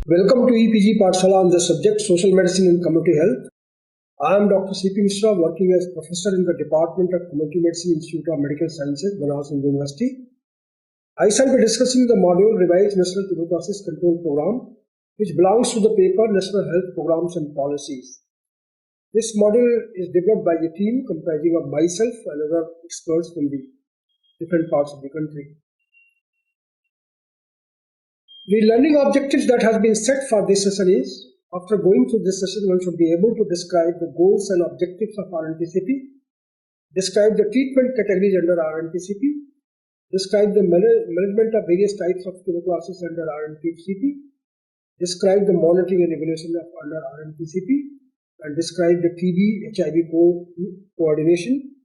Welcome to EPG Pathshala on the subject Social Medicine and Community Health. I am Dr. C.P. Mishra, working as Professor in the Department of Community Medicine, Institute of Medical Sciences, Banaras Hindu University. I shall be discussing the module Revised National Tuberculosis Control Program, which belongs to the paper National Health Programs and Policies. This module is developed by a team comprising of myself and other experts from the different parts of the country. The learning objectives that has been set for this session is, after going through this session, one should be able to describe the goals and objectives of RNTCP, describe the treatment categories under RNTCP, describe the management of various types of tuberculosis under RNTCP, describe the monitoring and evaluation of under RNTCP, and describe the TB HIV coordination,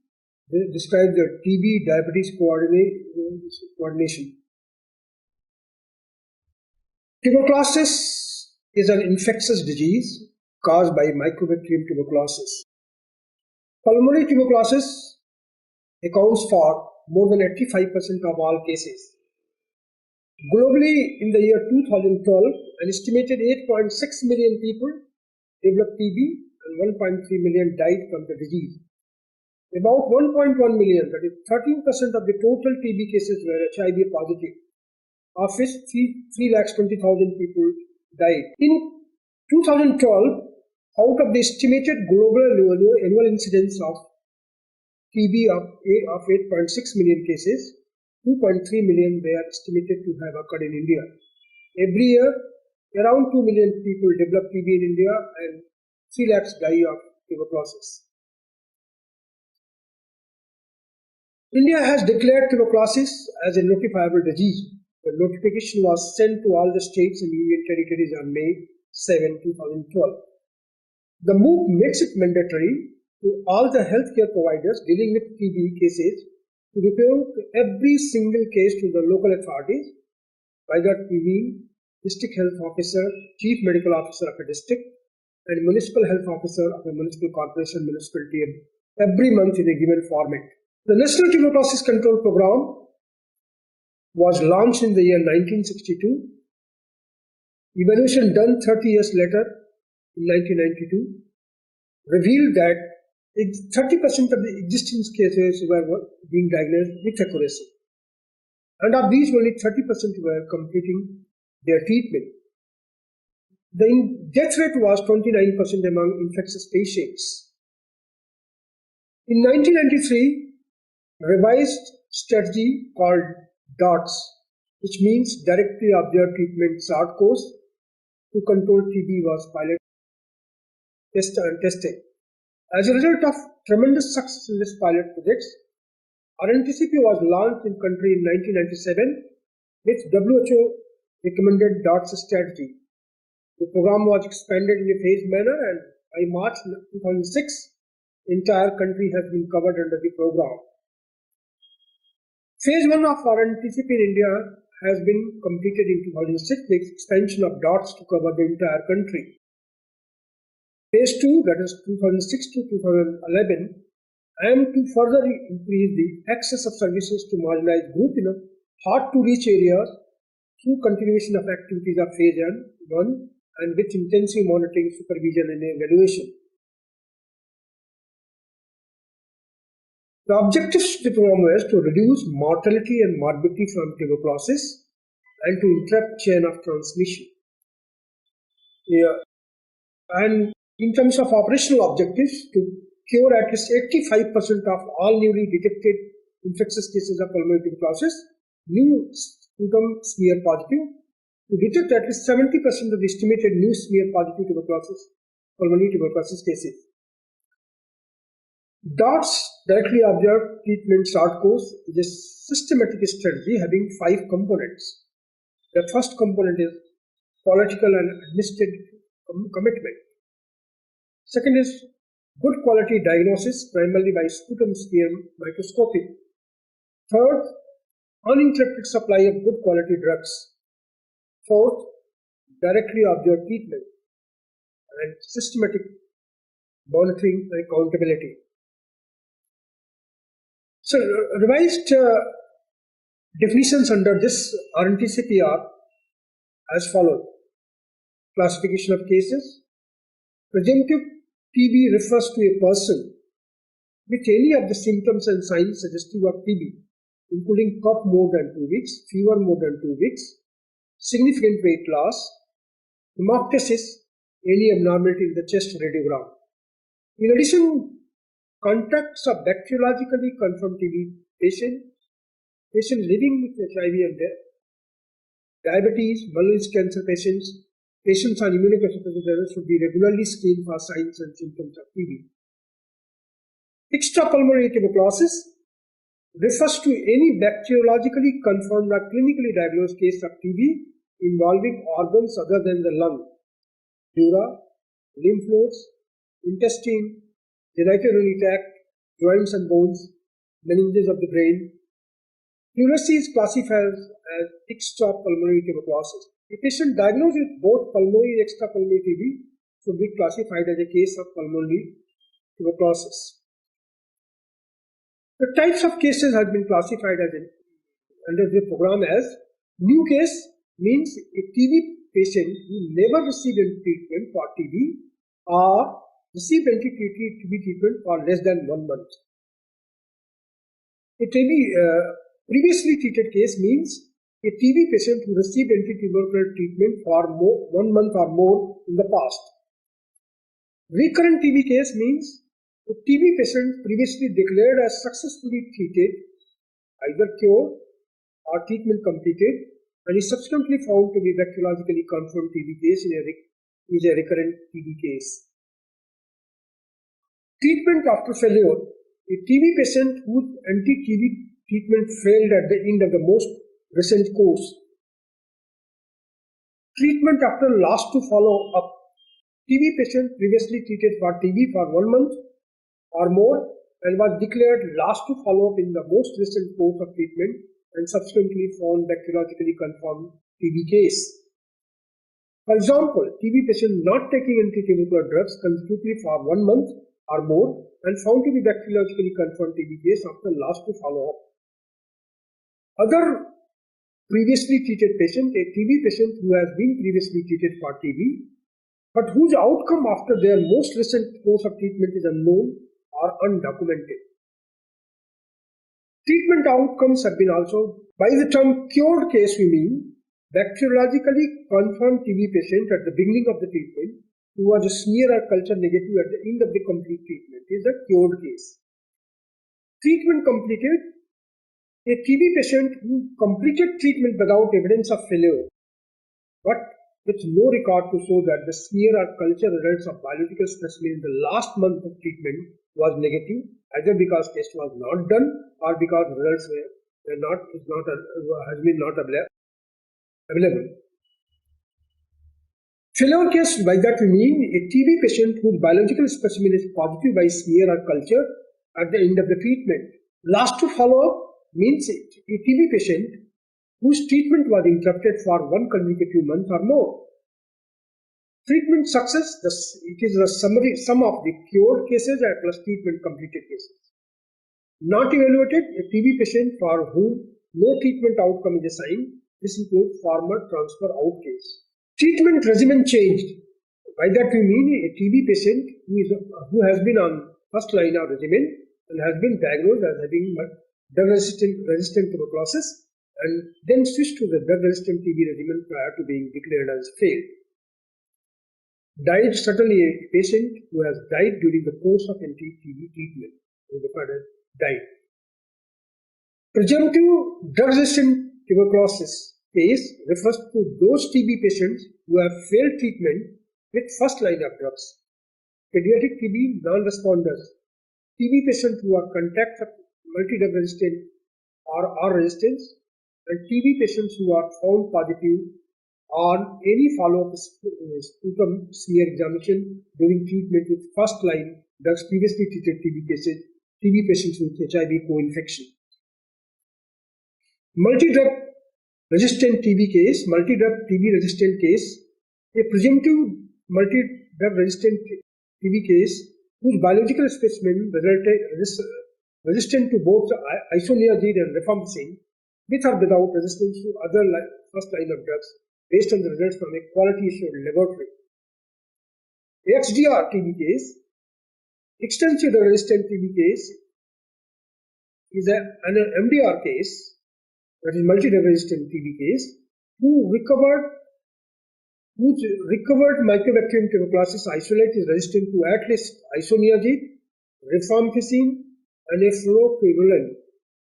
describe the TB diabetes coordination. Tuberculosis is an infectious disease caused by Mycobacterium tuberculosis. Pulmonary tuberculosis accounts for more than 85% of all cases. Globally, in the year 2012, an estimated 8.6 million people developed TB and 1.3 million died from the disease. About 1.1 million, that is 13% of the total TB cases, were HIV positive, of which 320,000 people died. In 2012, out of the estimated global annual incidence of TB of 8.6 million cases, 2.3 million were estimated to have occurred in India. Every year, around 2 million people develop TB in India and 3 lakhs die of tuberculosis. India has declared tuberculosis as a notifiable disease. The notification was sent to all the states and union territories on May 7, 2012. The move makes it mandatory to all the healthcare providers dealing with TB cases to report every single case to the local authorities, by that we mean district health officer, chief medical officer of a district, and municipal health officer of a municipal corporation, municipality, every month in a given format. The National Tuberculosis Control Program was launched in the year 1962. Evaluation done 30 years later, in 1992, revealed that 30% of the existing cases were being diagnosed with accuracy. And of these, only 30% were completing their treatment. The death rate was 29% among infectious patients. In 1993, revised strategy called DOTS, which means Directly Observed Treatment short course, to control TB was piloted and tested. As a result of tremendous success in this pilot projects, RNTCP was launched in country in 1997 with WHO recommended DOTS strategy. The program was expanded in a phased manner, and by March 2006, the entire country has been covered under the program. Phase 1 of RNTCP in India has been completed in 2006 with expansion of DOTS to cover the entire country. Phase 2, that is 2006 to 2011, aimed to further increase the access of services to marginalized groups in hard-to-reach areas through continuation of activities of Phase 1 and with intensive monitoring, supervision and evaluation. The objectives of the program was to reduce mortality and morbidity from tuberculosis and to interrupt chain of transmission. And in terms of operational objectives, to cure at least 85% of all newly detected infectious cases of pulmonary tuberculosis, new sputum smear positive, to detect at least 70% of the estimated new smear positive pulmonary tuberculosis cases. DOTS, Directly Observed Treatment short course, is a systematic strategy having 5 components. The first component is political and administrative commitment. Second is good quality diagnosis, primarily by sputum smear microscopy. Third, uninterrupted supply of good quality drugs. Fourth, directly observed treatment. And systematic monitoring and accountability. So revised definitions under this RNTCP are as follows. Classification of cases. Presumptive TB refers to a person with any of the symptoms and signs suggestive of TB, including cough more than 2 weeks, fever more than 2 weeks, significant weight loss, hemoptysis, any abnormality in the chest radiogram. In addition, contacts of bacteriologically confirmed TB patients living with HIV and diabetes, malnutrition cancer patients on immunosuppressive should be regularly screened for signs and symptoms of TB. Extrapulmonary tuberculosis refers to any bacteriologically confirmed or clinically diagnosed case of TB involving organs other than the lung, dura, lymph nodes, intestine, genitourinary tract, joints and bones, meninges of the brain. Pleurisy is classified as extrapulmonary tuberculosis. A patient diagnosed with both pulmonary and extrapulmonary TB should be classified as a case of pulmonary tuberculosis. The types of cases have been classified under the program as new case means a TB patient who never received any treatment for TB or received anti-TB treatment for less than 1 month. A previously treated case means a TB patient who received anti-tubercular treatment for 1 month or more in the past. Recurrent TB case means a TB patient previously declared as successfully treated, either cured or treatment completed, and is subsequently found to be bacteriologically confirmed TB case is a recurrent TB case. Treatment after failure. A TB patient whose anti-TB treatment failed at the end of the most recent course. Treatment after last to follow up. TB patient previously treated for TB for 1 month or more and was declared last to follow up in the most recent course of treatment and subsequently found bacteriologically confirmed TB case. For example, TB patient not taking anti-tubercular drugs consecutively for 1 month or more and found to be bacteriologically confirmed TB case after last to follow up. Other previously treated patient, a TB patient who has been previously treated for TB but whose outcome after their most recent course of treatment is unknown or undocumented. Treatment outcomes have been also, by the term cured case we mean bacteriologically confirmed TB patient at the beginning of the treatment who was a smear or culture negative at the end of the complete treatment is a cured case. Treatment completed. A TB patient who completed treatment without evidence of failure, but with no record to show that the smear or culture results of biological specimen in the last month of treatment was negative, either because test was not done or because results has been not available. Failure case, by that we mean a TB patient whose biological specimen is positive by smear or culture at the end of the treatment. Last to follow up means a TB patient whose treatment was interrupted for 1 consecutive month or more. Treatment success, it is a sum of the cured cases plus treatment completed cases. Not evaluated, a TB patient for whom no treatment outcome is assigned. This includes former transfer out case. Treatment regimen changed. By that we mean a TB patient who has been on first line of regimen and has been diagnosed as having drug-resistant tuberculosis and then switched to the drug-resistant TB regimen prior to being declared as failed. Died, certainly a patient who has died during the course of anti-TB treatment is referred as died. Presumptive drug-resistant tuberculosis case refers to those TB patients who have failed treatment with first line of drugs. Pediatric TB non-responders, TB patients who are contact of multi-drug resistant or R resistance, and TB patients who are found positive on any follow-up sputum smear examination during treatment with first line drugs previously treated TB patients with HIV co-infection. Multi-drug resistant TB case, multi-drug TB resistant case, a presumptive multi-drug resistant TB case whose biological specimen resistant to both isoniazid and rifampicin with or without resistance to other first line of drugs based on the results from a quality assured laboratory. XDR TB case, extensive resistant TB case, is an MDR case, that is multi-resistant TB case, whose recovered Mycobacterium tuberculosis isolate is resistant to at least isoniazid, rifampicin, and a fluoroquinolone,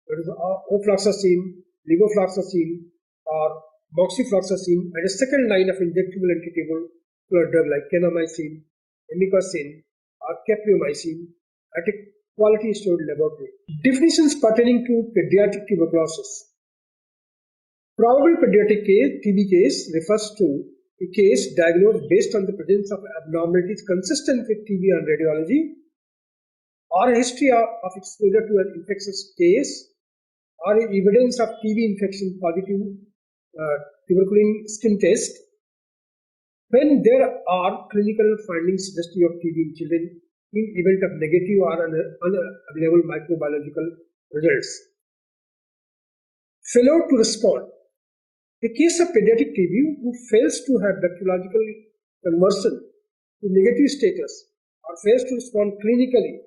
that is ofloxacin, levofloxacin, or moxifloxacin, and a second line of injectable antitubercular drug like kanamycin, amikacin, or capreomycin at a quality assured laboratory. Definitions pertaining to pediatric tuberculosis. Probable pediatric TB case refers to a case diagnosed based on the presence of abnormalities consistent with TB on radiology, or a history of exposure to an infectious case, or evidence of TB infection positive tuberculin skin test, when there are clinical findings suggestive of TB in children in event of negative or unavailable microbiological results. Failure to respond. A case of pediatric TB who fails to have bacteriological conversion to negative status or fails to respond clinically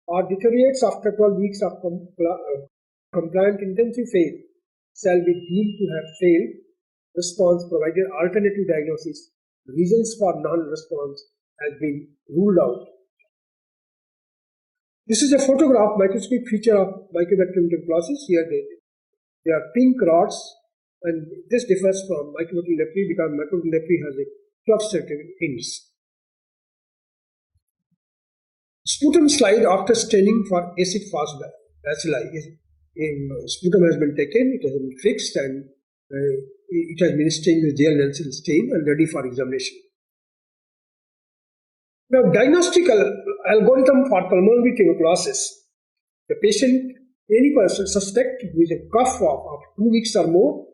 or deteriorates after 12 weeks of compliant intensive phase shall be deemed to have failed response provided alternative diagnosis. Reasons for non-response has been ruled out. This is a photograph, microscopic feature of Mycobacterium tuberculosis. Here they are pink rods, and this differs from Mycobacterium leprae because Mycobacterium leprae has a clustered ends. Sputum slide after staining for acid fast bacilli. Sputum has been taken, it has been fixed, and it has been stained with gel Nelson stain and ready for examination. Now, diagnostic algorithm for pulmonary tuberculosis. The patient, any person suspect with a cough of 2 weeks or more,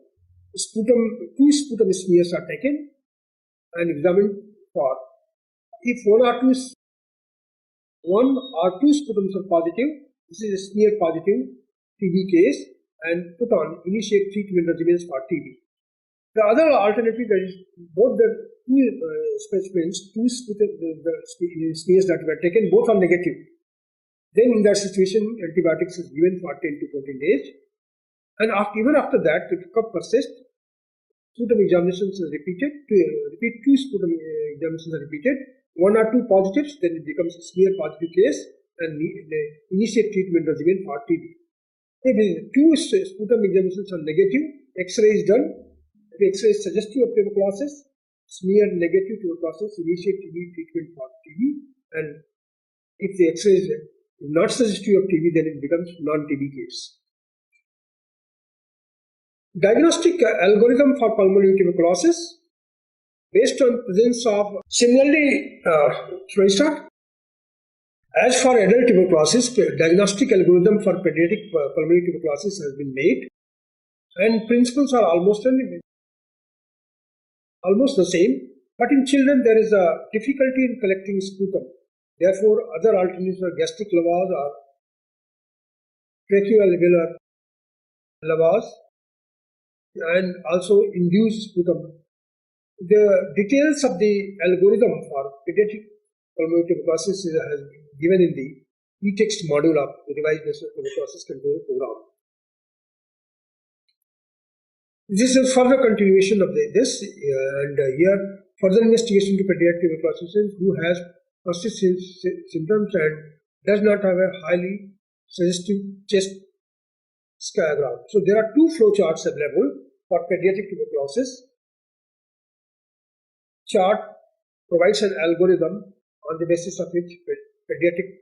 two sputum smears are taken and examined for if one or two sputums are positive. This is a smear positive TB case, and put on initiate treatment regimens for TB. The other alternative is both the two specimens, the smears that were taken, both are negative. Then in that situation, antibiotics is given for 10 to 14 days. And even after that, if cough persists, sputum examinations are repeated. Two sputum examinations are repeated. 1 or 2 positives, then it becomes a smear positive case, and initiate treatment regimen for TB. If 2 sputum examinations are negative, X-ray is done. If X-ray is suggestive of tuberculosis, smear negative tuberculosis, initiate TB treatment for TB. And if the X-ray is not suggestive of TB, then it becomes non-TB case. Diagnostic algorithm for pulmonary tuberculosis based on presence of similarly, as for adult tuberculosis, diagnostic algorithm for pediatric pulmonary tuberculosis has been made, and principles are almost the same. But in children, there is a difficulty in collecting sputum. Therefore, other alternatives are gastric lavage or tracheoalveolar lavage, and also induced sputum. The details of the algorithm for pediatric pulmonary tuberculosis has been given in the e-text module of the revised national tuberculosis control program. This is further continuation of this, and here further investigation to pediatric tuberculosis who has persistent symptoms and does not have a highly suggestive chest scarogram. So there are 2 flow charts available for pediatric tuberculosis. Chart provides an algorithm on the basis of which pediatric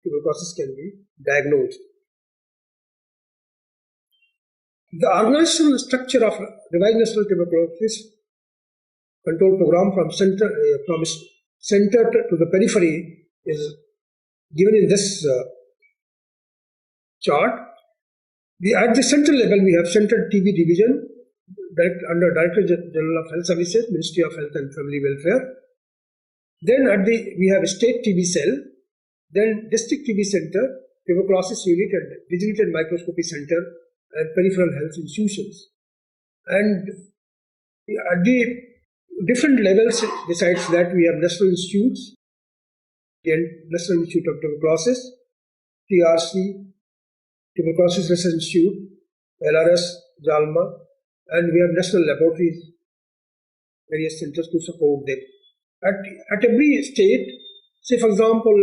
tuberculosis can be diagnosed. The organizational structure of revised national tuberculosis control program from center to the periphery is given in this chart. At the central level, we have Central TB Division under Director General of Health Services, Ministry of Health and Family Welfare. Then we have a State TB Cell, then District TB Center, Tuberculosis Unit, and Designated Microscopy Center, and Peripheral Health Institutions. And At the different levels, besides that, we have national institutes, the National Institute of Tuberculosis, TRC, Tuberculosis Research Institute, LRS, JALMA, and we have national laboratories, various centers to support them. At every state, say for example,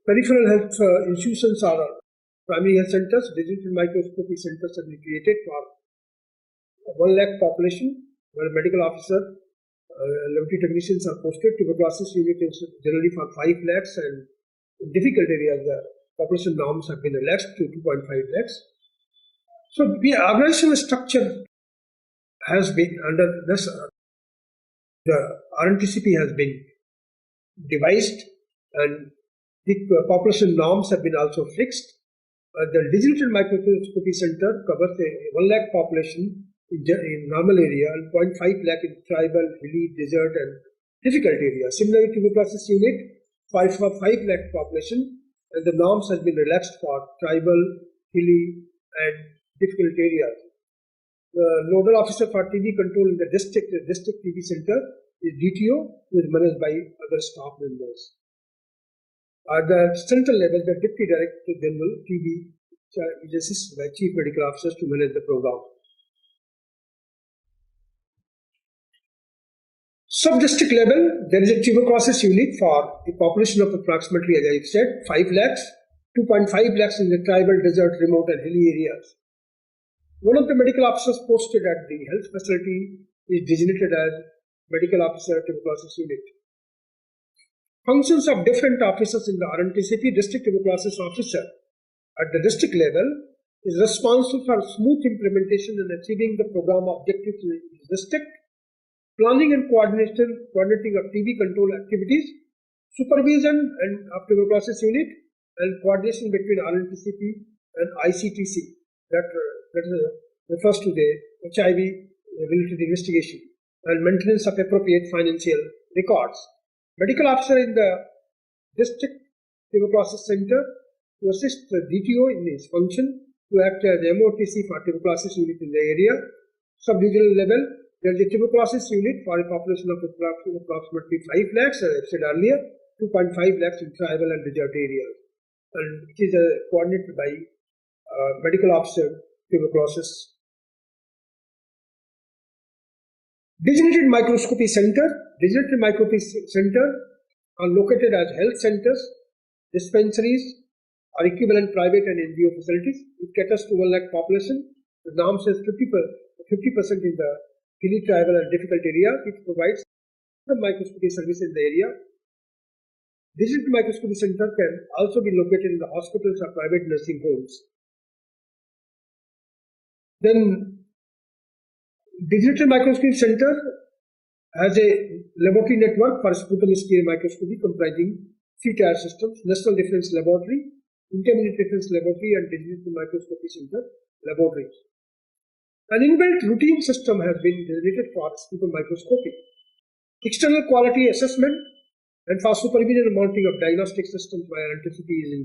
peripheral health institutions are primary health centers, digital microscopy centers have been created for 1 lakh population, where a medical officer, laboratory technicians are posted. Tuberculosis unit is generally for 5 lakhs, and in difficult areas, the population norms have been relaxed to 2.5 lakhs. So the organizational structure has been under this, the RNTCP has been devised, and the population norms have been also fixed. The Digital Microscopy Center covers a 1 lakh population in normal area and 0.5 lakh in tribal, hilly, desert and difficult areas. Similarly, tuberculosis unit for 5 lakh population, and the norms has been relaxed for tribal, hilly and difficult areas. The nodal officer for TB control in the district TB center is DTO, who is managed by other staff members. At the central level, the Deputy Director General TB is assisted by Chief Medical Officers to manage the program. Sub-district level, there is a tuberculosis unit for a population of approximately, as I said, 5 lakhs, 2.5 lakhs in the tribal, desert, remote and hilly areas. One of the medical officers posted at the health facility is designated as Medical Officer Tuberculosis Unit. Functions of different officers in the RNTCP. District Tuberculosis Officer at the district level is responsible for smooth implementation and achieving the program objectives in the district, planning and coordinating of TB control activities, supervision and of tuberculosis unit, and coordination between RNTCP and ICTC. That refers to the HIV related investigation and maintenance of appropriate financial records. Medical officer in the district tuberculosis center to assist the DTO in his function to act as MOTC for tuberculosis unit in the area. Sub-regional level, there is a tuberculosis unit for a population of approximately 5 lakhs, as I said earlier, 2.5 lakhs in tribal and desert areas, and it is coordinated by medical officer tuberculosis. Designated Microscopy Center. Designated Microscopy Center are located as health centers, dispensaries, or equivalent private and NGO facilities. It caters to 1 lakh population. The norm says 50% in the hilly, tribal and difficult area. It provides the microscopy service in the area. Digital Microscopy Center can also be located in the hospitals or private nursing homes. Then Digital Microscopy Center has a laboratory network for sputum smear microscopy comprising 3-tier systems: National Reference Laboratory, Intermediate Reference Laboratory and Digital Microscopy Center laboratories. An inbuilt routine system has been designated for sputum microscopy. External quality assessment and for supervision and monitoring of diagnostic systems by RNTCP is in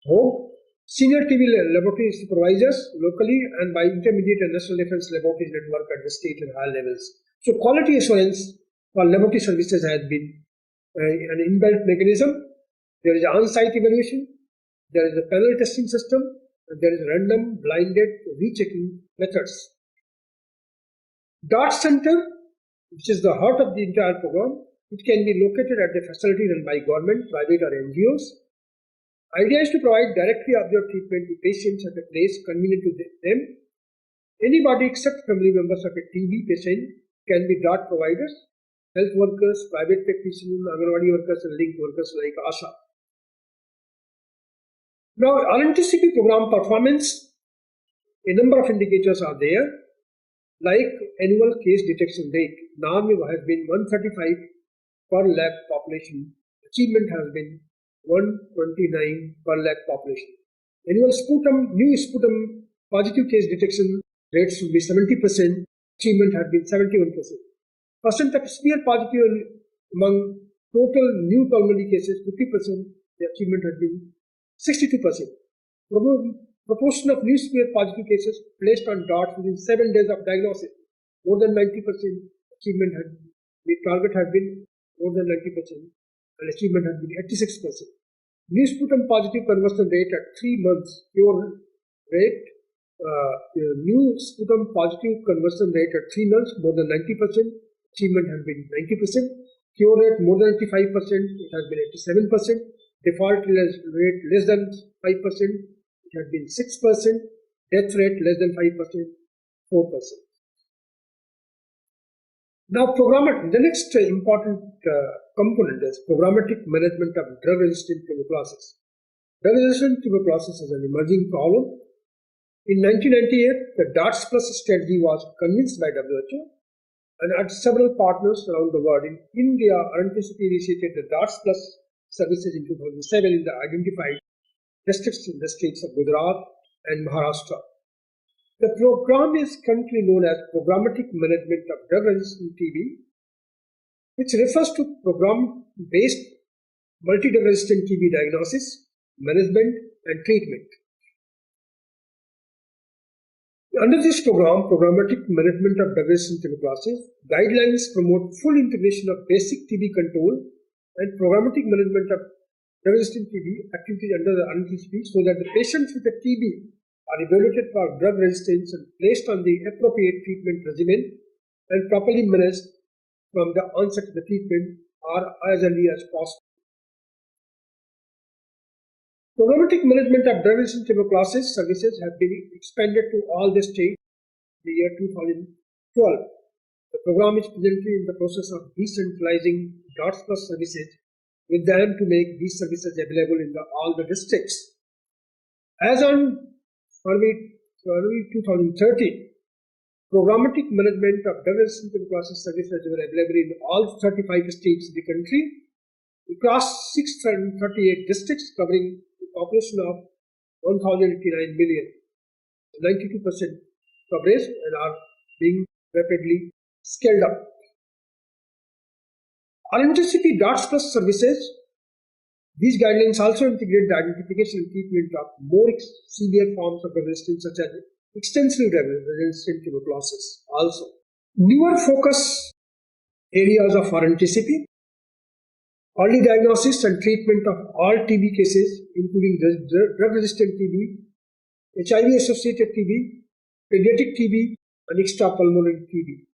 home. Senior TB laboratory supervisors locally and by intermediate and national reference laboratories network at the state and higher levels. So quality assurance for laboratory services has been an inbuilt mechanism. There is on-site evaluation, there is a panel testing system, and there is random blinded rechecking methods. DART Center, which is the heart of the entire program, it can be located at the facility run by government, private or NGOs. Idea is to provide directly observed treatment to patients at a place convenient to them. Anybody except family members of a TB patient can be DART providers, health workers, private practitioners, Anganwadi workers and linked workers like ASHA. Now, RNTCP program performance, a number of indicators are there, like annual case detection rate. Norm has been 135 per lakh population. Achievement has been 129 per lakh population. Annual new sputum positive case detection rates should be 70%. Achievement has been 71%. Percent of smear positive among total new pulmonary cases 50%. The achievement has been 62%. Proportion of new smear positive cases placed on DART within 7 days of diagnosis more than 90% achievement had, the target had been more than 90% and achievement had been 86%. New sputum positive conversion rate at 3 months, cure rate, new sputum positive conversion rate at 3 months, more than 90%, achievement has been 90%, cure rate more than 85%, it has been 87%, default rate less than 5%, it has been 6%, death rate less than 5%, 4%. Now, the next important component is programmatic management of drug-resistant tuberculosis. Drug-resistant tuberculosis is an emerging problem. In 1998, the DARTS Plus strategy was convinced by WHO and had several partners around the world. In India, RNTCP initiated the DARTS Plus services in 2007 in the identified districts in the states of Gujarat and Maharashtra. The program is currently known as Programmatic Management of Drug-Resistant TB, which refers to program-based multi-drug-resistant TB diagnosis, management, and treatment. Under this program, Programmatic Management of Drug-Resistant Tuberculosis, guidelines promote full integration of basic TB control and programmatic management of drug-resistant TB activities under the RNTCP so that the patients with the TB are evaluated for drug resistance and placed on the appropriate treatment regimen and properly managed from the onset of the treatment or as early as possible. Programmatic management of drug-resistant tuberculosis services have been expanded to all the states in the year 2012. The program is presently in the process of decentralizing DARTS Plus services with the aim to make these services available in all the districts. As on February 2013, programmatic management of drug-resistant tuberculosis services were available in all 35 states in the country across 638 districts covering a population of 1,089 million, 92% coverage, and are being rapidly scaled up. RNTCP DARTS Plus services. These guidelines also integrate the identification and treatment of more severe forms of resistance, such as extensive resistant tuberculosis. Also, newer focus areas of RNTCP: early diagnosis and treatment of all TB cases, including drug-resistant TB, HIV-associated TB, pediatric TB, and extrapulmonary TB.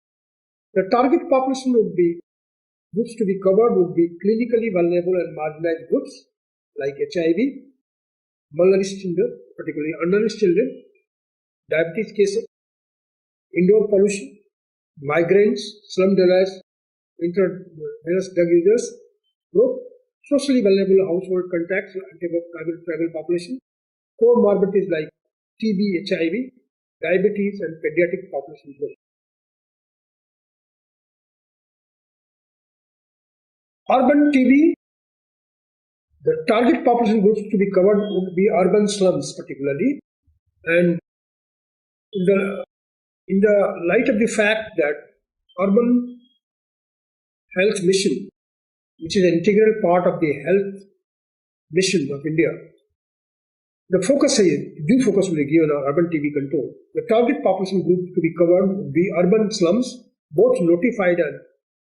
The target population groups to be covered would be clinically vulnerable and marginalized groups like HIV, malnourished children, particularly undernourished children, diabetes cases, indoor pollution, migrants, slum dwellers, intravenous drug users, group, socially vulnerable household contacts and tribal population, comorbidities like TB, HIV, diabetes, and pediatric population groups. Urban TB, the target population groups to be covered would be urban slums particularly, and in the light of the fact that urban health mission, which is an integral part of the health mission of India, the due focus will be given on urban TB control. The target population group to be covered would be urban slums, both notified and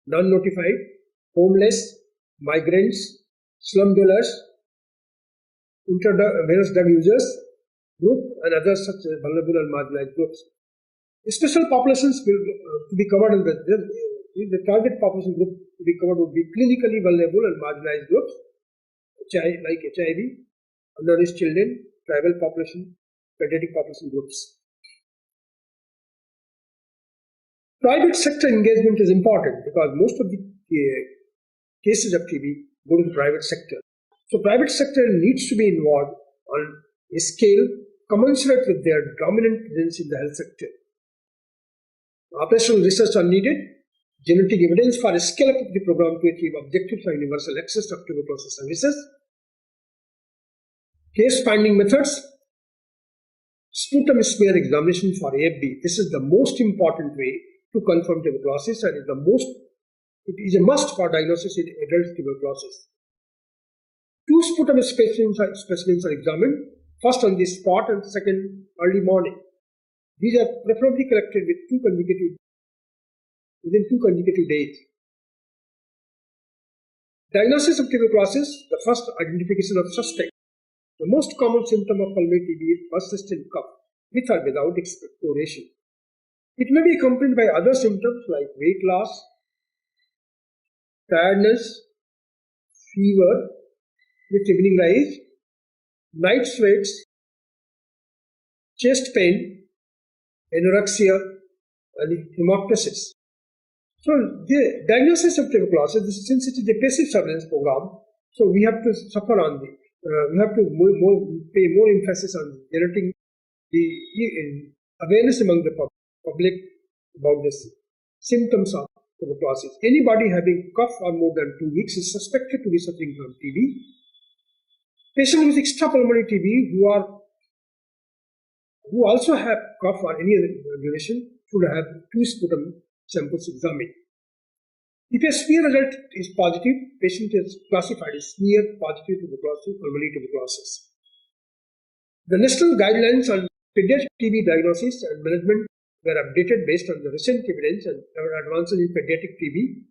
non-notified, homeless, migrants, slum dwellers, intravenous drug users group, and others such as vulnerable and marginalized groups. Special populations will to be covered in the target population group to be covered would be clinically vulnerable and marginalized groups, like HIV, undernourished children, tribal population, pediatric population groups. Private sector engagement is important because most of the cases of TB go to the private sector. So private sector needs to be involved on a scale commensurate with their dominant presence in the health sector. Operational research are needed, genetic evidence for a scale-up of the program to achieve objectives for universal access to tuberculosis services. Case finding methods, sputum smear examination for AFB. This is the most important way to confirm tuberculosis and it is a must for diagnosis in adult tuberculosis. 2 sputum specimens are examined, first on the spot and second early morning. These are preferably collected with 2 consecutive within 2 consecutive days. Diagnosis of tuberculosis, the first identification of suspect. The most common symptom of pulmonary TB is persistent cough, with or without expectoration. It may be accompanied by other symptoms like weight loss, tiredness, fever with evening rise, night sweats, chest pain, anorexia, and hemoptysis. So the diagnosis of tuberculosis, since it is a passive surveillance program, so we have to suffer on the, we have to pay more emphasis on generating the awareness among the public about the symptoms of tuberculosis. Anybody having cough for more than 2 weeks is suspected to be suffering from TB. Patients with extrapulmonary TB who also have cough or any other duration should have 2 sputum samples examined. If a smear result is positive, patient is classified as smear positive tuberculosis, pulmonary tuberculosis. The national guidelines on pediatric TB diagnosis and management were updated based on the recent evidence and advances in pediatric TB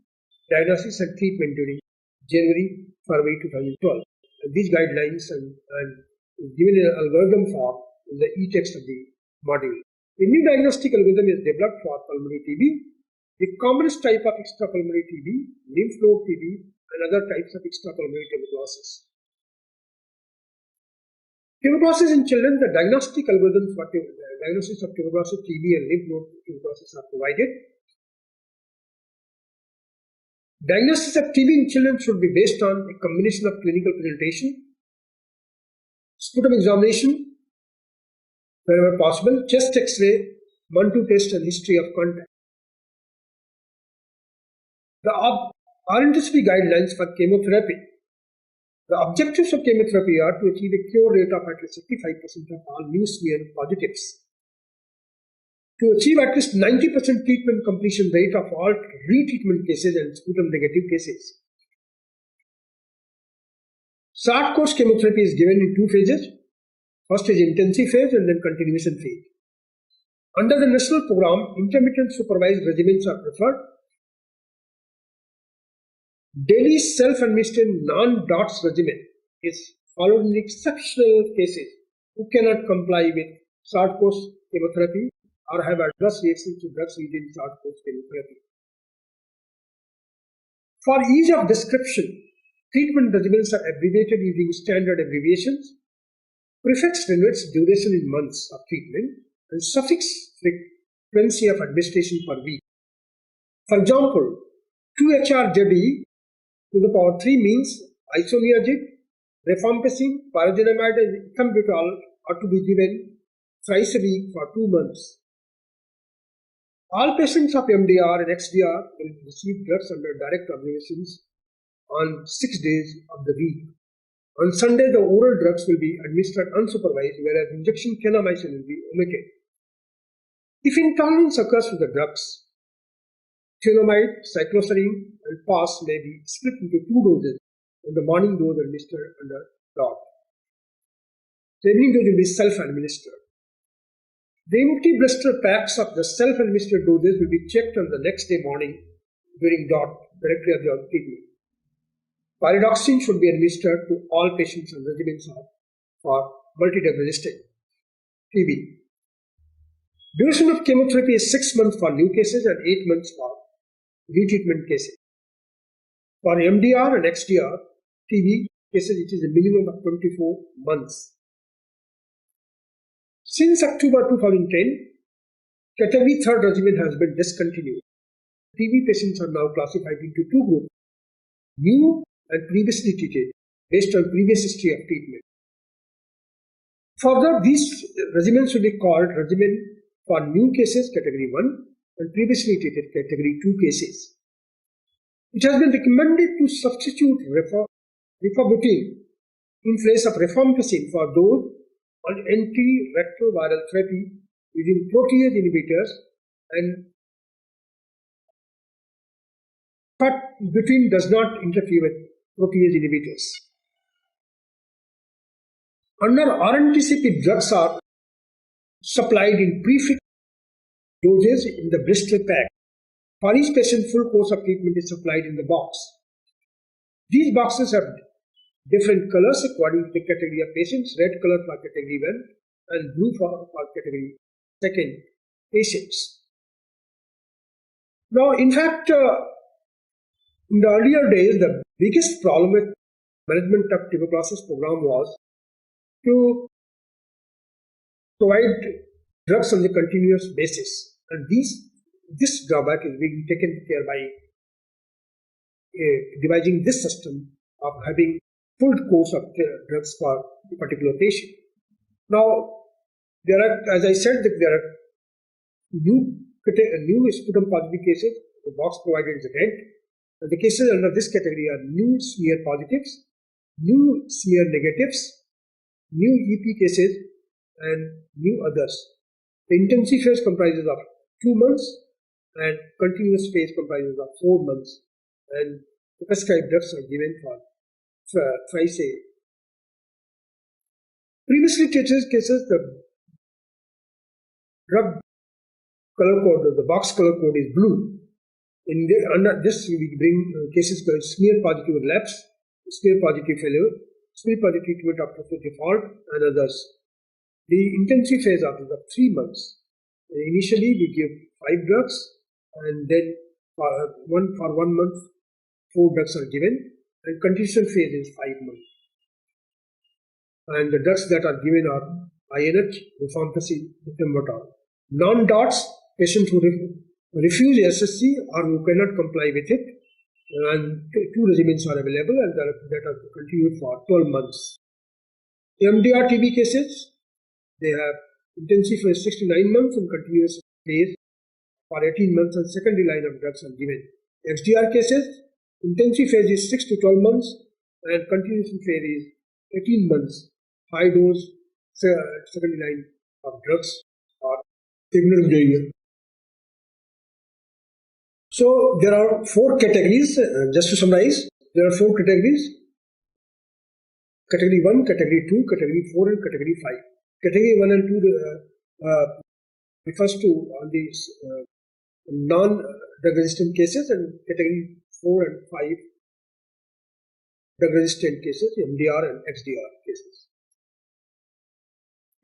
diagnosis and treatment during January-February 2012. And these guidelines and given an algorithm form in the e-text of the module. A new diagnostic algorithm is developed for pulmonary TB. The commonest type of extrapulmonary TB, lymph node TB, and other types of extrapulmonary tuberculosis. Tuberculosis in children, the diagnostic algorithms for diagnosis of tuberculosis, TB, and lymph node tuberculosis are provided. Diagnosis of TB in children should be based on a combination of clinical presentation, sputum examination, wherever possible, chest X-ray, Mantoux test, and history of contact. The RNTSP guidelines for chemotherapy. The objectives of chemotherapy are to achieve a cure rate of at least 65% of all new smear positives, to achieve at least 90% treatment completion rate of all retreatment cases and sputum negative cases. Start course chemotherapy is given in 2 phases. First is intensive phase and then continuation phase. Under the national program, intermittent supervised regimens are preferred. Daily self-administered non-DOTS regimen is followed in exceptional cases who cannot comply with short course chemotherapy or have adverse reactions to drugs used in short course chemotherapy. For ease of description, treatment regimens are abbreviated using standard abbreviations. Prefix denotes duration in months of treatment and suffix frequency of administration per week. For example, 2-HRJB to the power 3 means isoniazid, rifampicin, pyrazinamide, and ethambutol are to be given thrice a week for 2 months. All patients of MDR and XDR will receive drugs under direct observations on 6 days of the week. On Sunday, the oral drugs will be administered unsupervised, whereas injection kanamycin will be omitted. If intolerance occurs to the drugs, thionamide, cycloserine, and PAS may be split into 2 doses, and the morning dose administered under DOT. The evening dose will be self-administered. The empty blister packs of the self-administered doses will be checked on the next day morning during DOT, directly at the kidney. Pyridoxine should be administered to all patients on regimens for multi-drug resistant TB. Duration of chemotherapy is 6 months for new cases and 8 months for retreatment cases. For MDR and XDR TB cases, it is a minimum of 24 months. Since October 2010, category 3rd regimen has been discontinued. TB patients are now classified into 2 groups, new and previously treated, based on previous history of treatment. Further, these regimens should be called regimen for new cases category 1 and previously treated category 2 cases. It has been recommended to substitute rifabutin in place of rifampicin for those on antiretroviral therapy using protease inhibitors, and rifabutin does not interfere with protease inhibitors. Under RNTCP, drugs are supplied in prefixed doses in the blister pack For each patient, full course of treatment is supplied in the box. These boxes have different colors according to the category of patients: red color for category 1 and blue for category 2 patients. Now, in fact, in the earlier days, the biggest problem with management of tuberculosis program was to provide drugs on a continuous basis, and this drawback is being taken care by devising this system of having full course of drugs for a particular patient. Now, there are, as I said, that there are new sputum positive cases. The box provided is red. And the cases under this category are new smear positives, new smear negatives, new EP cases, and new others. The intensive phase comprises of 2 months, and continuous phase comprises of 4 months, and the prescribed drugs are given for thrice a. Previously treated cases, the drug color code, the box color code is blue. Under this, we bring cases called smear positive relapse, smear positive failure, smear positive treatment after default, and others. The intensive phase after the 3 months. Initially, we give 5 drugs, and then for 1 month, 4 drugs are given, and continuation phase is 5 months. And the drugs that are given are INH, rifampicin, ethambutol. Non-DOTS, patients who refuse SSC or who cannot comply with it, and 2 regimens are available, and that are continued for 12 months. MDR TB cases, they have intensive phase 6 to 9 months and continuous phase for 18 months, and secondary line of drugs are given. XDR cases, intensive phase is 6 to 12 months and continuation phase is 18 months. High dose secondary line of drugs are given. So there are 4 categories. Just to summarize, there are 4 categories: category 1, category 2, category 4, and category 5. Category 1 and 2 refers to all these non-drug resistant cases, and category 4 and 5 drug resistant cases, MDR and XDR cases.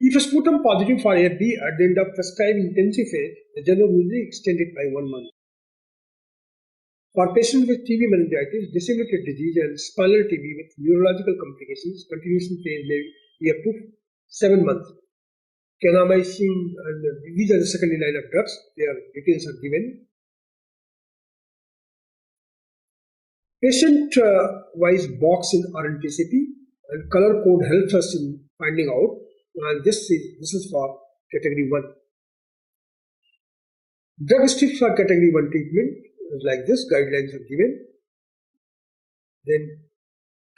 If a sputum positive for AB at the end of prescribed intensive phase, the journal will be extended by 1 month. For patients with TB meningitis, disseminated disease, and spinal TB with neurological complications, continuation phase may be up to 7 months. Kanamycin, and these are the secondary line of drugs. Their details are given. Patient-wise box in RNTCP and color code helps us in finding out. And this is for category 1. Drug strips for category 1 treatment is like this. Guidelines are given. Then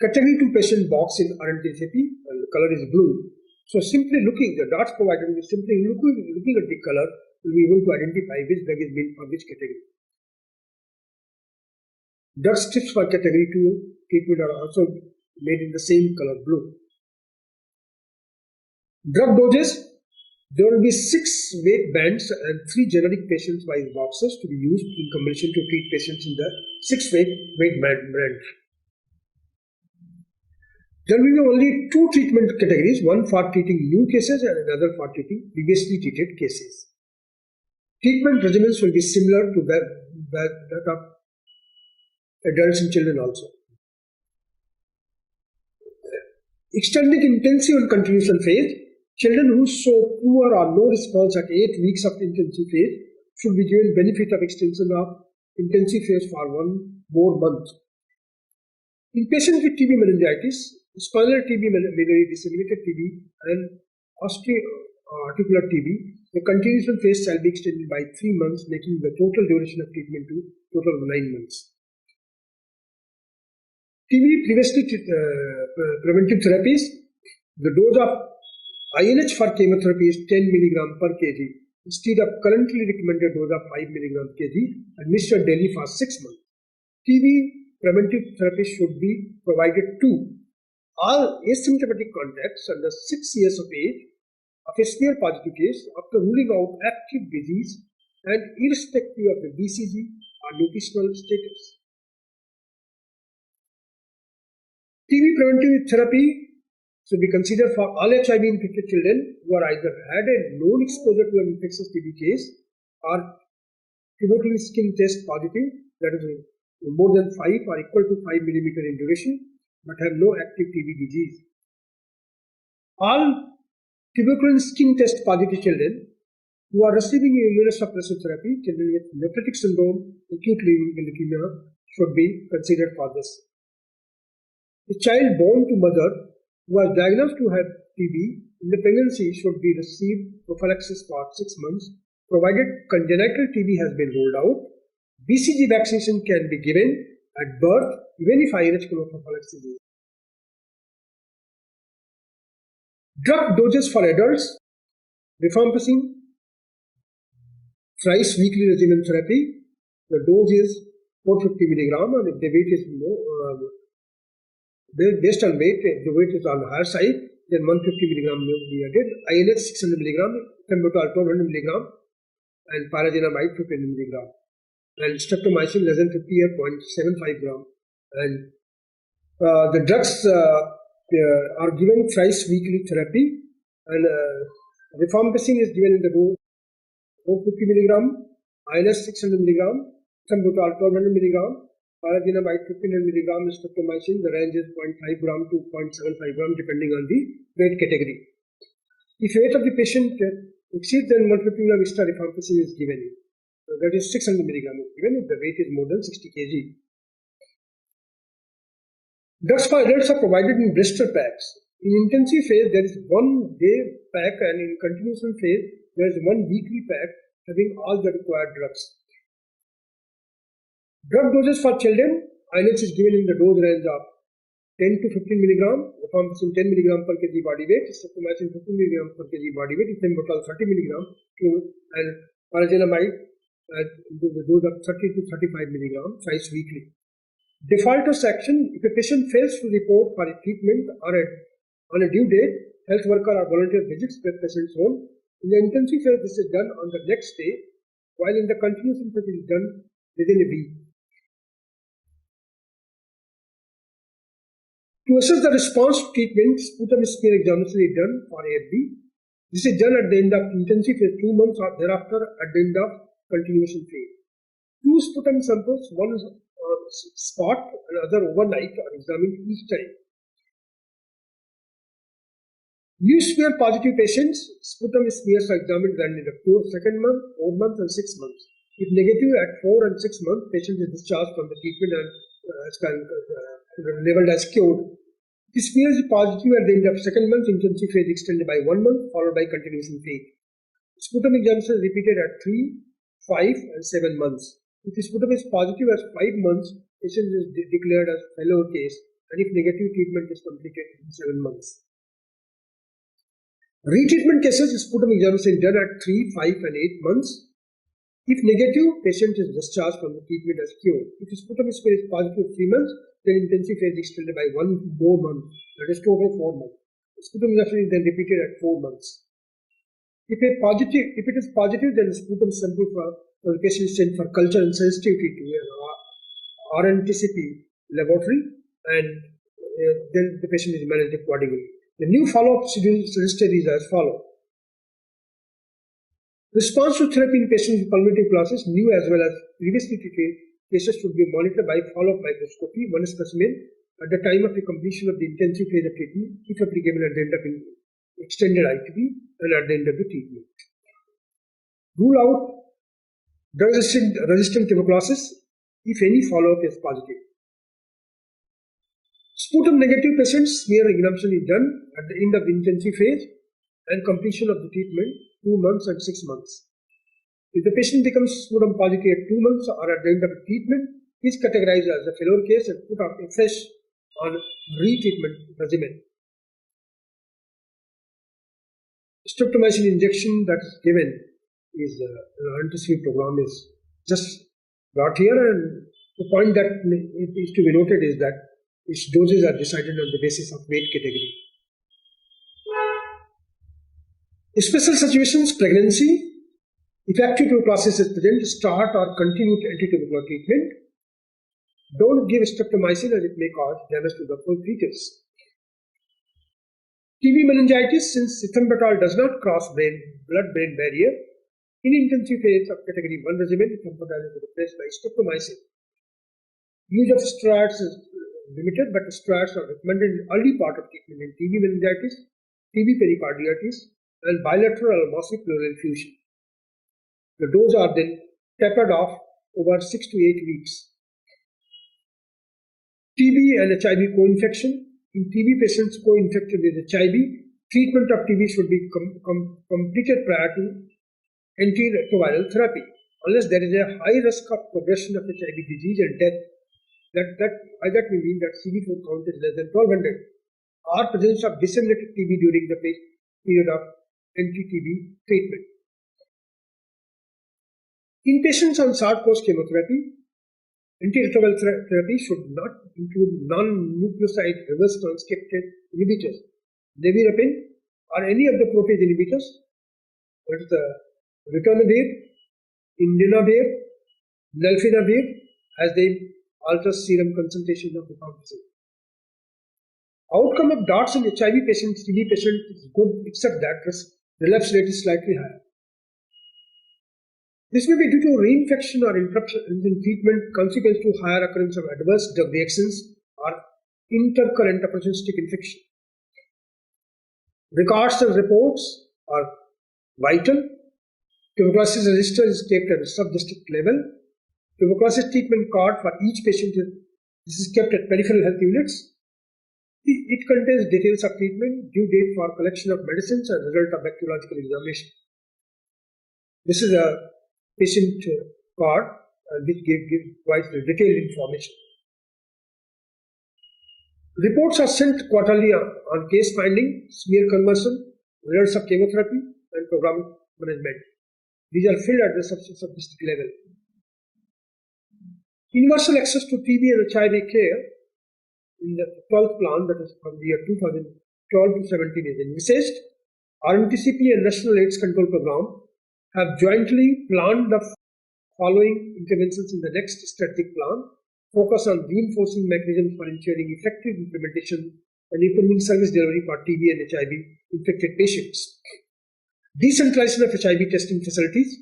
category 2 patient box in RNTCP, and the color is blue. So simply looking, the dots provided is simply looking at the color, will be able to identify which drug is meant for which category. Drug strips for category 2 treatment are also made in the same color blue. Drug doses, there will be 6 weight bands and 3 generic patient-wise boxes to be used in combination to treat patients in the 6 weight band. There will be only 2 treatment categories, one for treating new cases and another for treating previously treated cases. Treatment regimens will be similar to that of adults and children also. Extending intensive and continuation phase, children who show poor or no response at 8 weeks of intensive phase should be given benefit of extension of intensive phase for 1 more month. In patients with TB meningitis, spinal TB, biliary disseminated TB, and osteoarticular TB, the continuation phase shall be extended by 3 months, making the total duration of treatment to total of 9 months. TB previously preventive therapies, the dose of INH for chemotherapy is 10 mg per kg instead of currently recommended dose of 5 mg kg administered daily for 6 months. TB preventive therapy should be provided to all asymptomatic contacts under 6 years of age of a smear positive case after ruling out active disease and irrespective of the BCG nutritional status. TB preventive therapy should be considered for all HIV infected children who are either had a known exposure to an infectious TB case or tubercular skin test positive, that is more than 5 or equal to 5 millimeter in duration, but have no active TB disease. All tubercular skin test positive children who are receiving immunosuppressive therapy, children with nephrotic syndrome, acute leukemia, should be considered for this. A child born to mother who was diagnosed to have TB in the pregnancy should be received prophylaxis for 6 months, provided congenital TB has been ruled out. BCG vaccination can be given at birth, even if INH chemoprophylaxis is. Drug doses for adults: rifampicin, thrice weekly regimen therapy. The dose is 450 milligram, and if the weight is based on weight, if the weight is on the higher side, then 150 milligram will be added. INH 600 milligram, pembrolizumab 1200 milligram, and pyrazinamide 15 milligram, and streptomycin less than 50 at 0.75 gram. And the drugs are given thrice weekly therapy, and rifampicin is given in the dose 450 milligram, INH 600 milligram, pembrolizumab 1200 milligram, pyrazinamide 1500 milligram, streptomycin. The range is 0.5 gram to 0.75 gram depending on the weight category. If weight of the patient exceeds, then 150 milligram extra rifampicin is given. So that is 600 milligram is given if the weight is more than 60 kg. Drugs for adults are provided in blister packs. In intensive phase, there is 1 day pack, and in continuation phase, there is 1 weekly pack having all the required drugs. Drug doses for children: INH is given in the dose range of 10 to 15 milligram, rifampicin 10 milligram per kg body weight, streptomycin 15 milligram per kg body weight, pembrolizumab 30 milligram, and pyrazinamide at the dose of 30 to 35 milligram thrice weekly. Defaulters action: if a patient fails to report for a treatment or on a due date, health worker or volunteer visits the patient's home. In the intensive phase, this is done on the next day, while in the continuation phase, it is done within a week. To assess the response to treatment, sputum smear examination is done for AFB. This is done at the end of intensive phase 2 months or thereafter at the end of continuation phase. 2 sputum samples, one is spot and other overnight, are examined each time. New smear positive patients, sputum smears are examined randomly at 2nd month, 4th month, and 6th month. If negative at 4 and 6 months, patient is discharged from the treatment and labeled as cured. If smear is positive at the end of 2nd month, intensive phase extended by 1 month, followed by continuation phase. Sputum examination is repeated at 3, 5, and 7 months. If the sputum is positive at 5 months, patient is declared as failure case, and if negative, treatment is completed in 7 months. Retreatment cases, sputum examination done at 3, 5, and 8 months. If negative, patient is discharged from the treatment as cured. If the sputum smear is positive 3 months, then intensive phase extended by 1 more month, that is total 4 months. Sputum examination is then repeated at 4 months. If it is positive, then the sputum sample for the patient is sent for culture and sensitivity to RNTCP laboratory, and then the patient is managed accordingly. The new follow-up schedule suggested is as follows. Response to therapy in patients with pulmonary classes, new as well as previously treated cases, should be monitored by follow-up microscopy, one specimen at the time of the completion of the intensive phase of treatment, if applicable at the end of extended ITP, and at the end of the treatment. Rule out drug-resistant tuberculosis if any follow-up is positive. Sputum negative patients, smear examination is done at the end of the intensive phase and completion of the treatment 2 months and 6 months. If the patient becomes sputum positive at 2 months or at the end of the treatment, he is categorized as a failure case and put up afresh on retreatment regimen. Streptomycin injection that is given is anti-C program is just brought here, and the point that is to be noted is that its doses are decided on the basis of weight category. Special situations: pregnancy, If active tuberculosis is present, start or continue anti-tubercular treatment. Don't give streptomycin as it may cause damage to the full fetus. TB meningitis, since ethambutol does not cross blood-brain barrier, in intensive phase of category 1 regimen, ethambutol is replaced by streptomycin. Use of steroids is limited, but steroids are recommended in early part of treatment in TB meningitis, TB pericarditis, and bilateral almoxy pleural infusion. The dose are then tapered off over 6 to 8 weeks. TB and HIV co-infection. In TB patients co-infected with HIV, treatment of TB should be completed prior to antiretroviral therapy, unless there is a high risk of progression of HIV disease and death. By that we mean that CD4 count is less than 1200, or presence of disseminated TB during the period of anti-TB treatment. In patients on SARS-CoV chemotherapy, antiretroviral therapy should not include non-nucleoside reverse transcriptase inhibitors, nevirapine, or any of the protease inhibitors, that is the ritonavir, indinavir, nalfenavir, as they alter serum concentration of rifampicin. Outcome of DOTS in HIV patients, TB patients is good, except that relapse rate is slightly higher. This may be due to reinfection or interruption in treatment consequent to higher occurrence of adverse drug reactions or intercurrent opportunistic infection. Records and reports are vital. Tuberculosis register is kept at a sub-district level. Tuberculosis treatment card for each patient is kept at peripheral health units. It contains details of treatment, due date for collection of medicines, and result of bacteriological examination. This is a patient card which provides the detailed information. Reports are sent quarterly on case finding, smear conversion, results of chemotherapy, and program management. These are filled at the sub-district level. Universal access to TB and HIV care in the 12th plan, that is from the year 2012 to 17, is envisaged. RNTCP and National AIDS Control Program have jointly planned the following interventions in the next strategic plan: focus on reinforcing mechanisms for ensuring effective implementation and improving service delivery for TB and HIV infected patients, decentralization of HIV testing facilities,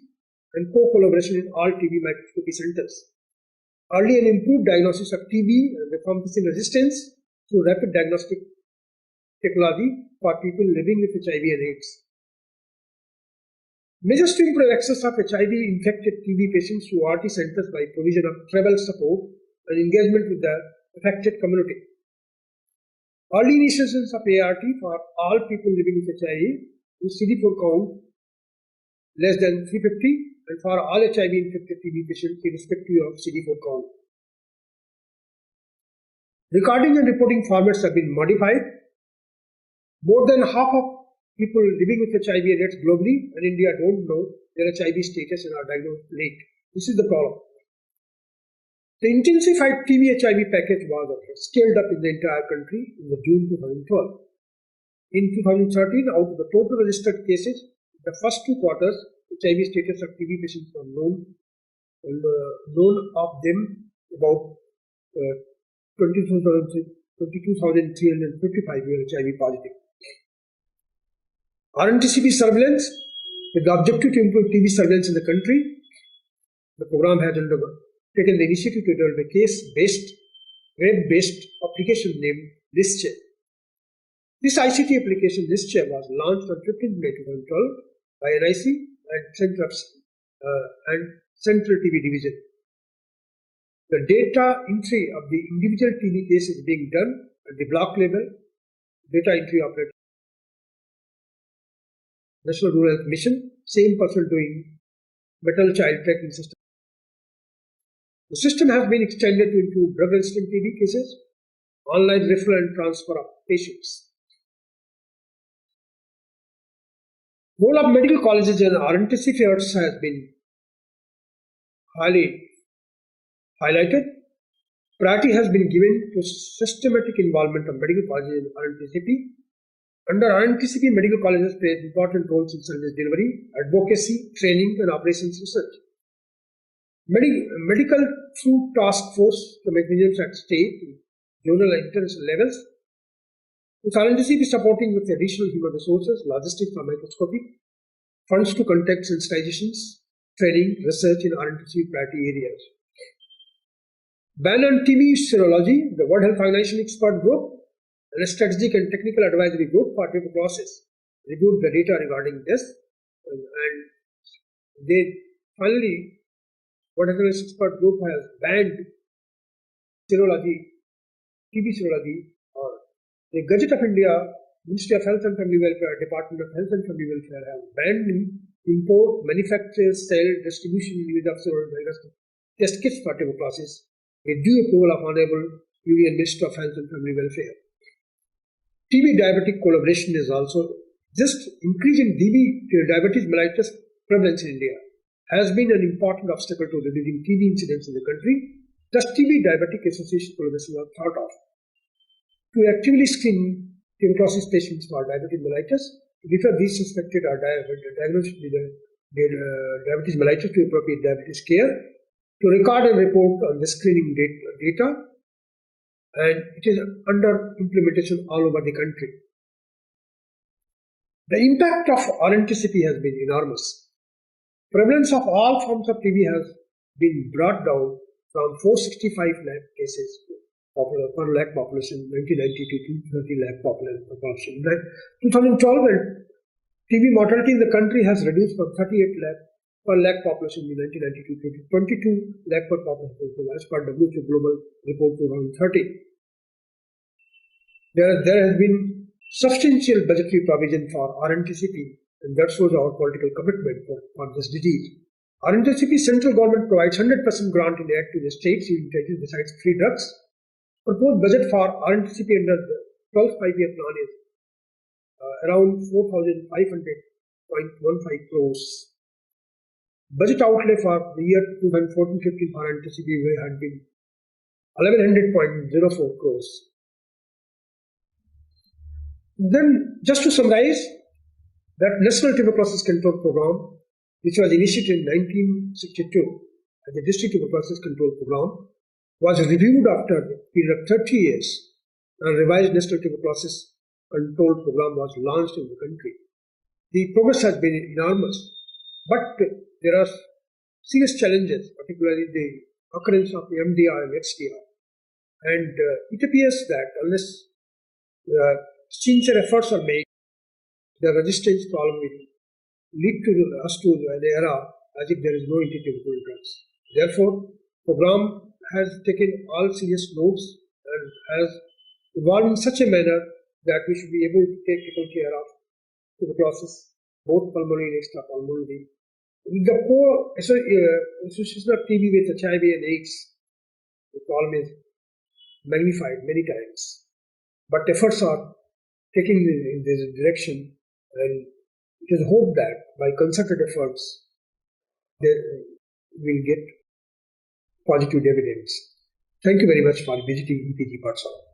and co-collaboration in all TB microscopy centers, early and improved diagnosis of TB and rifampicin resistance through rapid diagnostic technology for people living with HIV and AIDS. Measures to improve access of HIV-infected TB patients to RT centers by provision of travel support and engagement with the affected community. Early initiations of ART for all people living with HIV with CD4 count less than 350, and for all HIV-infected TB patients irrespective of CD4 count. Recording and reporting formats have been modified. More than half of people living with HIV and AIDS globally and India don't know their HIV status and are diagnosed late. This is the problem. The intensified TB HIV package was scaled up in the entire country in the June 2012. In 2013, out of the total registered cases, the first 2 quarters, HIV status of TB patients were known of them about 22,355 were HIV positive. RNTCP surveillance, with the objective to improve TB surveillance in the country, the program has taken the initiative to develop a web-based application named ListCheck. This ICT application, ListCheck, was launched on 15th May 2012 by NIC and Central TB Division. The data entry of the individual TB case is being done at the block level. Data entry operator, National Rural Health Mission, same person doing maternal child tracking system. The system has been extended to include drug-resistant TB cases, online referral and transfer of patients. Role of medical colleges and RNTC efforts has been highly highlighted. Priority has been given to systematic involvement of medical colleges in RNTCP Under RNTCP, medical colleges play important roles in service delivery, advocacy, training, and operations research. Medical through task force to mechanisms at state, zonal, and international levels. With RNTCP supporting with additional human resources, logistics for microscopy, funds to conduct sensitizations, training, research in RNTCP priority areas. Ban on TB serology, the World Health Organization expert group, and a strategic and technical advisory group for tuberculosis reviewed the data regarding this, and they finally, World Health Organization expert group has banned serology, TB serology, or the Gazette of India, Ministry of Health and Family Welfare, Department of Health and Family Welfare have banned import, manufacture, sale, distribution, use of serovirus test kits for tuberculosis, with due approval of Honorable Union Minister of Health and Family Welfare. TB diabetic collaboration is also just increasing diabetes mellitus prevalence in India has been an important obstacle to reducing TB incidence in the country. Thus, TB diabetic association collaboration was thought of to actively screen tuberculosis patients for diabetes mellitus, to refer these suspected or diagnosed with diabetes mellitus to appropriate diabetes care, to record and report on the screening data, and it is under implementation all over the country. The impact of RNTCP has been enormous. Prevalence of all forms of TB has been brought down from 465 lakh cases per lakh population 1990 to 230 lakh population. In 2012, TB mortality in the country has reduced from 38 lakh per lakh population in 1992 to 22 lakh per population as per WHO Global Report 2030. There has been substantial budgetary provision for RNTCP, and that shows our political commitment for this disease. RNTCP central government provides 100% grant in aid to the states using besides free drugs. Proposed budget for RNTCP under the 12th 5-year plan is around 4,500.15 crores. Budget outlay for the year 2014-15 for RNTCP had been 1,100.04 crores. Then, just to summarize, that National Tuberculosis Control Program, which was initiated in 1962 as the District Tuberculosis Control Program, was reviewed after a period of 30 years, and a revised National Tuberculosis Control Program was launched in the country. The progress has been enormous, but there are serious challenges, particularly the occurrence of MDR and XDR. And it appears that unless sincere efforts are made, the resistance problem will lead to us to an era as if there is no anti-tubercular drugs. Therefore, program has taken all serious notes and has evolved in such a manner that we should be able to take people care of tuberculosis, both pulmonary and extrapulmonary. The core association of TB with HIV and AIDS, the problem is magnified many times. But efforts are taken in this direction, and it is hoped that by concerted efforts, they will get positive dividends. Thank you very much for visiting EPG Pathshala.